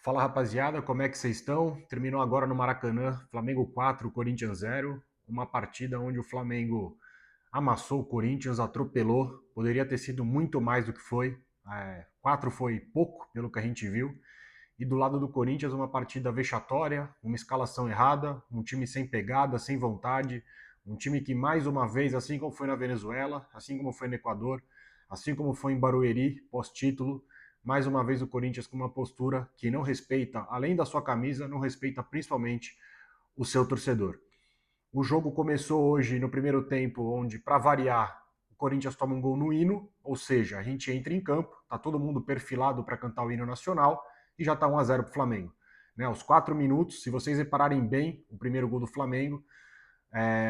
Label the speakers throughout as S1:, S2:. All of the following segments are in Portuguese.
S1: Fala rapaziada, como é que vocês estão? Terminou agora no Maracanã, Flamengo 4, Corinthians 0. Uma partida onde o Flamengo amassou o Corinthians, atropelou. Poderia ter sido muito mais do que foi. 4 foi pouco, pelo que a gente viu. E do lado do Corinthians, uma partida vexatória, uma escalação errada, um time sem pegada, sem vontade. Um time que, mais uma vez, assim como foi na Venezuela, assim como foi no Equador, assim como foi em Barueri, pós-título, mais uma vez o Corinthians com uma postura que não respeita, além da sua camisa, não respeita principalmente o seu torcedor. O jogo começou hoje no primeiro tempo, onde, para variar, o Corinthians toma um gol no hino, ou seja, a gente entra em campo, tá todo mundo perfilado para cantar o hino nacional e já tá 1-0 pro Flamengo. Né, aos 4 minutos, se vocês repararem bem, o primeiro gol do Flamengo,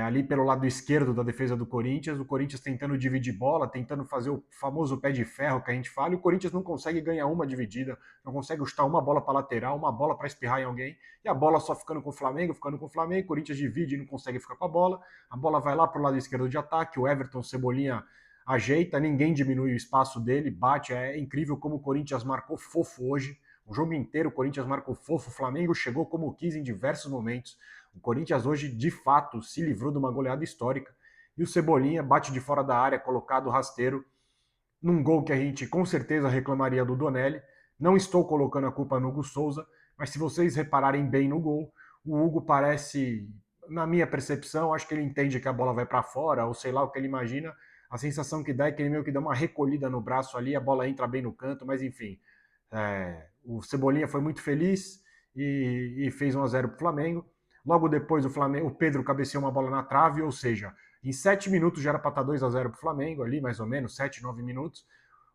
S1: ali pelo lado esquerdo da defesa do Corinthians, o Corinthians tentando dividir bola, tentando fazer o famoso pé de ferro que a gente fala, e o Corinthians não consegue ganhar uma dividida, não consegue chutar uma bola para lateral, uma bola para espirrar em alguém, e a bola só ficando com o Flamengo, o Corinthians divide e não consegue ficar com a bola vai lá para o lado esquerdo de ataque, o Everton Cebolinha ajeita, ninguém diminui o espaço dele, bate, é incrível como o Corinthians marcou fofo hoje, o jogo inteiro o Corinthians marcou fofo, o Flamengo chegou como quis em diversos momentos, o Corinthians hoje, de fato, se livrou de uma goleada histórica. E o Cebolinha bate de fora da área, colocado rasteiro, num gol que a gente com certeza reclamaria do Donelli. Não estou colocando a culpa no Hugo Souza, mas se vocês repararem bem no gol, o Hugo parece, na minha percepção, acho que ele entende que a bola vai para fora, ou sei lá o que ele imagina. A sensação que dá é que ele meio que dá uma recolhida no braço ali, a bola entra bem no canto, mas enfim. O Cebolinha foi muito feliz e fez 1-0 para o Flamengo. Logo depois o Pedro cabeceou uma bola na trave, ou seja, em 7 minutos já era para estar 2-0 para o Flamengo, ali mais ou menos, 7, 9 minutos.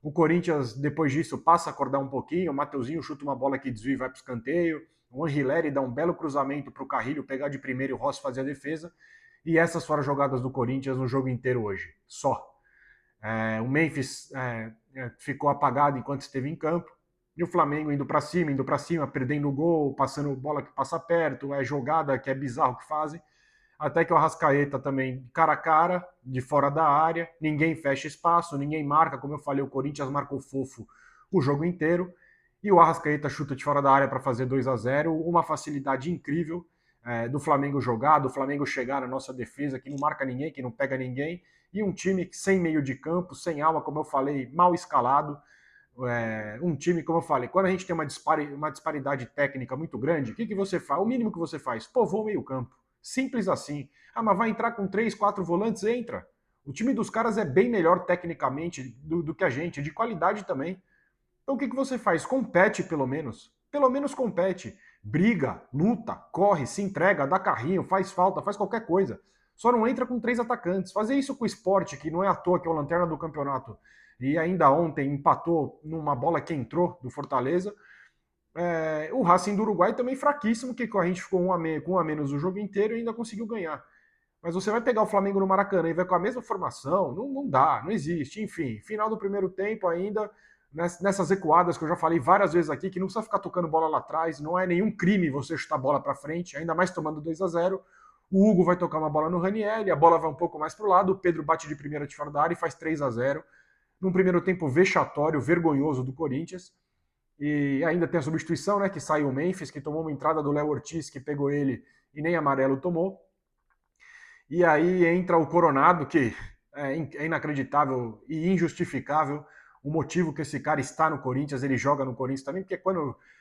S1: O Corinthians, depois disso, passa a acordar um pouquinho, o Mateuzinho chuta uma bola que desvia e vai para o escanteio, o Angileri dá um belo cruzamento para o Carrilho pegar de primeiro e o Rossi fazer a defesa, e essas foram as jogadas do Corinthians no jogo inteiro hoje, só. O Memphis ficou apagado enquanto esteve em campo, e o Flamengo indo para cima, perdendo o gol, passando bola que passa perto, jogada que é bizarro que fazem, até que o Arrascaeta também cara a cara, de fora da área, ninguém fecha espaço, ninguém marca, como eu falei, o Corinthians marcou fofo o jogo inteiro, e o Arrascaeta chuta de fora da área para fazer 2-0, uma facilidade incrível do Flamengo jogar, do Flamengo chegar na nossa defesa, que não marca ninguém, que não pega ninguém, e um time sem meio de campo, sem alma, como eu falei, mal escalado, um time, como eu falei, quando a gente tem uma disparidade técnica muito grande, o que você faz? O mínimo que você faz, povoa o meio campo. Simples assim. Ah, mas vai entrar com 3, 4 volantes? Entra. O time dos caras é bem melhor tecnicamente do que a gente, de qualidade também. Então o que você faz? Compete pelo menos. Pelo menos compete. Briga, luta, corre, se entrega, dá carrinho, faz falta, faz qualquer coisa. Só não entra com 3 atacantes. Fazer isso com o esporte, que não é à toa que é o lanterna do campeonato, e ainda ontem empatou numa bola que entrou do Fortaleza. O Racing do Uruguai também fraquíssimo, que a gente ficou com um a menos o jogo inteiro e ainda conseguiu ganhar. Mas você vai pegar o Flamengo no Maracanã e vai com a mesma formação, não dá, não existe. Enfim, final do primeiro tempo ainda, nessas recuadas que eu já falei várias vezes aqui, que não precisa ficar tocando bola lá atrás, não é nenhum crime você chutar a bola para frente, ainda mais tomando 2-0. O Hugo vai tocar uma bola no Ranieri, a bola vai um pouco mais para o lado, o Pedro bate de primeira de fora da área e faz 3-0. Num primeiro tempo vexatório, vergonhoso do Corinthians. E ainda tem a substituição, né? Que saiu o Memphis, que tomou uma entrada do Léo Ortiz, que pegou ele e nem amarelo tomou. E aí entra o Coronado, que é inacreditável e injustificável o motivo que esse cara está no Corinthians, ele joga no Corinthians também, porque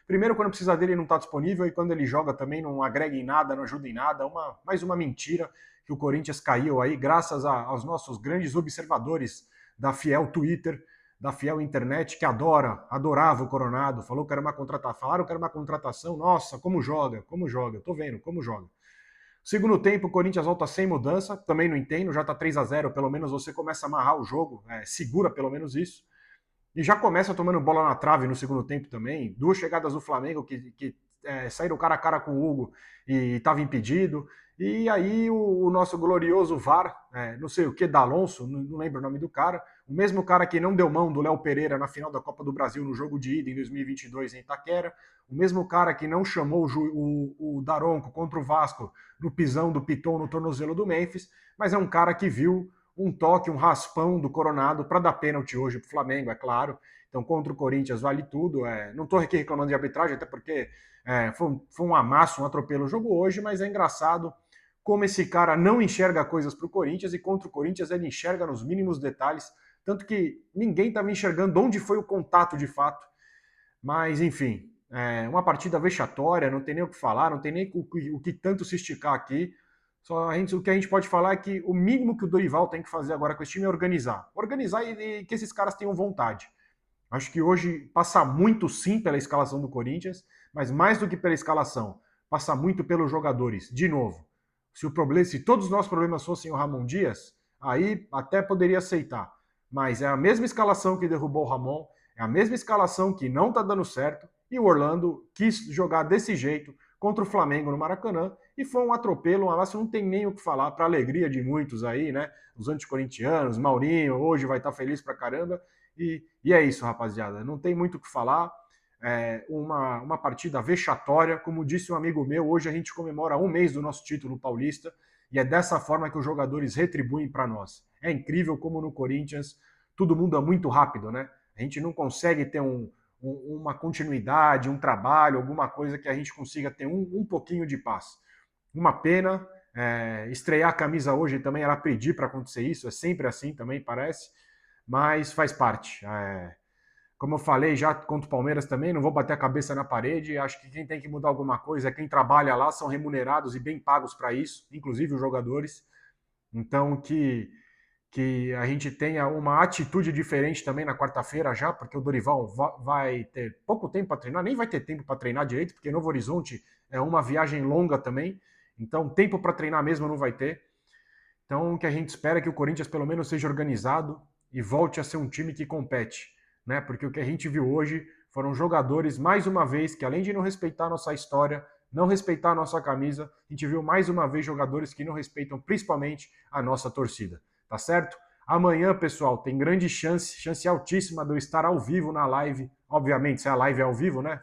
S1: primeiro quando precisa dele ele não está disponível, e quando ele joga também não agrega em nada, não ajuda em nada, mais uma mentira que o Corinthians caiu aí, graças aos nossos grandes observadores da fiel Twitter, da fiel internet, que adorava o Coronado, falou que era uma contratação, falaram que era uma contratação, nossa, como joga, tô vendo como joga. Segundo tempo, o Corinthians volta sem mudança, também não entendo, já tá 3-0, pelo menos você começa a amarrar o jogo, segura pelo menos isso. E já começa tomando bola na trave no segundo tempo também. Duas chegadas do Flamengo que saíram cara a cara com o Hugo e estava impedido. E aí o nosso glorioso VAR, não sei o que, D'Alonso, não lembro o nome do cara, o mesmo cara que não deu mão do Léo Pereira na final da Copa do Brasil no jogo de ida em 2022 em Itaquera, o mesmo cara que não chamou o Daronco contra o Vasco no pisão do Piton no tornozelo do Memphis, mas é um cara que viu um toque, um raspão do Coronado para dar pênalti hoje para o Flamengo, é claro. Então, contra o Corinthians vale tudo. Não estou aqui reclamando de arbitragem, até porque foi um amasso, um atropelo o jogo hoje, mas é engraçado como esse cara não enxerga coisas para o Corinthians e contra o Corinthians ele enxerga nos mínimos detalhes, tanto que ninguém estava enxergando onde foi o contato de fato. Mas, enfim, uma partida vexatória, não tem nem o que falar, não tem nem o que tanto se esticar aqui. O que a gente pode falar é que o mínimo que o Dorival tem que fazer agora com esse time é organizar. Organizar e que esses caras tenham vontade. Acho que hoje passa muito sim pela escalação do Corinthians, mas mais do que pela escalação, passa muito pelos jogadores. De novo, se todos os nossos problemas fossem o Ramon Dias, aí até poderia aceitar. Mas é a mesma escalação que derrubou o Ramon, é a mesma escalação que não está dando certo, e o Orlando quis jogar desse jeito contra o Flamengo no Maracanã, e foi um atropelo, um amasso, não tem nem o que falar, para alegria de muitos aí, né? Os anticorintianos, Maurinho, hoje vai estar feliz pra caramba, e é isso, rapaziada. Não tem muito o que falar. Uma partida vexatória. Como disse um amigo meu, hoje a gente comemora um mês do nosso título paulista e é dessa forma que os jogadores retribuem para nós. É incrível como no Corinthians tudo muda muito rápido, né? A gente não consegue ter uma continuidade, um trabalho, alguma coisa que a gente consiga ter um pouquinho de paz. Uma pena. Estrear a camisa hoje também era pedir para acontecer isso, é sempre assim também, parece, mas faz parte. Como eu falei já contra o Palmeiras também, não vou bater a cabeça na parede. Acho que quem tem que mudar alguma coisa é quem trabalha lá, são remunerados e bem pagos para isso, inclusive os jogadores. Então, que a gente tenha uma atitude diferente também na quarta-feira já, porque o Dorival vai ter pouco tempo para treinar, nem vai ter tempo para treinar direito, porque Novo Horizonte é uma viagem longa também. Então, tempo para treinar mesmo não vai ter. Então, o que a gente espera é que o Corinthians pelo menos seja organizado e volte a ser um time que compete, né? Porque o que a gente viu hoje foram jogadores, mais uma vez, que além de não respeitar a nossa história, não respeitar a nossa camisa, a gente viu mais uma vez jogadores que não respeitam principalmente a nossa torcida, tá certo? Amanhã, pessoal, tem grande chance altíssima de eu estar ao vivo na live. Obviamente, se a live é ao vivo, né?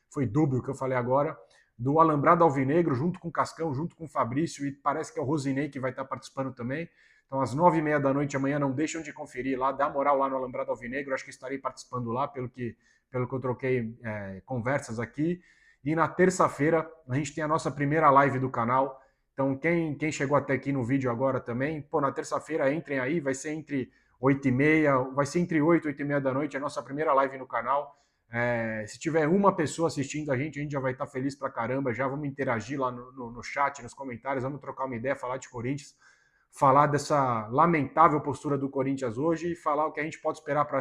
S1: Foi dúbio o que eu falei agora, do Alambrado Alvinegro, junto com o Cascão, junto com o Fabrício, e parece que é o Rosinei que vai estar participando também. Então, às 9h30 da noite amanhã, não deixam de conferir lá, dá moral lá no Alambrado Alvinegro, acho que estarei participando lá, pelo que eu troquei conversas aqui. E na terça-feira, a gente tem a nossa primeira live do canal. Então, quem chegou até aqui no vídeo agora também, na terça-feira, entrem aí, vai ser entre 8h30, vai ser entre 8 e 8h30 da noite, a nossa primeira live no canal. Se tiver uma pessoa assistindo a gente já vai estar feliz pra caramba. Já vamos interagir lá no chat, nos comentários, vamos trocar uma ideia, falar de Corinthians, falar dessa lamentável postura do Corinthians hoje e falar o que a gente pode esperar para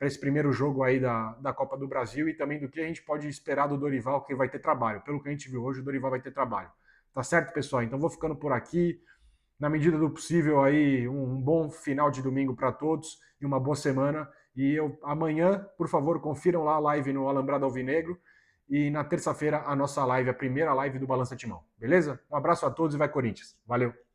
S1: esse primeiro jogo aí da Copa do Brasil e também do que a gente pode esperar do Dorival, que vai ter trabalho. Pelo que a gente viu hoje, o Dorival vai ter trabalho. Tá certo, pessoal? Então vou ficando por aqui. Na medida do possível aí, um bom final de domingo para todos e uma boa semana. E amanhã, por favor, confiram lá a live no Alambrado Alvinegro. E na terça-feira, a nossa live, a primeira live do Balança Timão. Beleza? Um abraço a todos e vai Corinthians. Valeu!